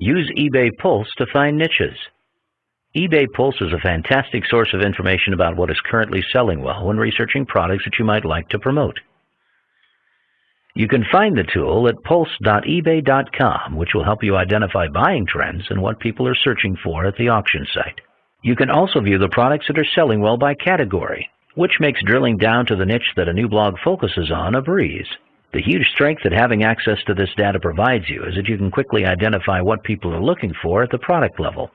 Use eBay Pulse to find niches. eBay Pulse is a fantastic source of information about what is currently selling well when researching products that you might like to promote. You can find the tool at pulse.ebay.com, which will help you identify buying trends and what people are searching for at the auction site. You can also view the products that are selling well by category, which makes drilling down to the niche that a new blog focuses on a breeze. The huge strength that having access to this data provides you is that you can quickly identify what people are looking for at the product level.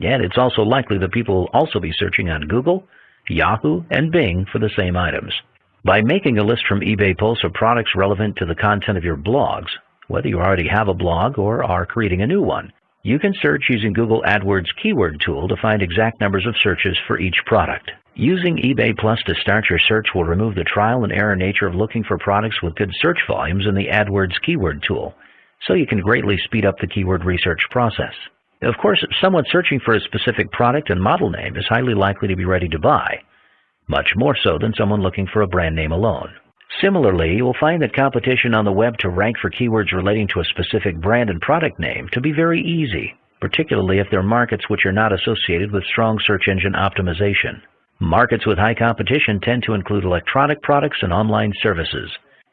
And it's also likely that people will also be searching on Google, Yahoo, and Bing for the same items. By making a list from eBay Pulse of products relevant to the content of your blogs, whether you already have a blog or are creating a new one, you can search using Google AdWords keyword tool to find exact numbers of searches for each product. Using eBay Plus to start your search will remove the trial and error nature of looking for products with good search volumes in the AdWords keyword tool, so you can greatly speed up the keyword research process. Of course, someone searching for a specific product and model name is highly likely to be ready to buy, much more so than someone looking for a brand name alone. Similarly, you will find that competition on the web to rank for keywords relating to a specific brand and product name to be very easy, particularly if they're markets which are not associated with strong search engine optimization. Markets with high competition tend to include electronic products and online services.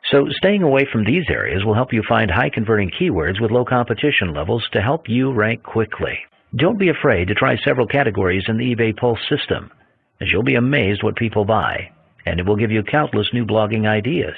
So staying away from these areas will help you find high-converting keywords with low competition levels to help you rank quickly. Don't be afraid to try several categories in the eBay Pulse system, as you'll be amazed what people buy, and it will give you countless new blogging ideas.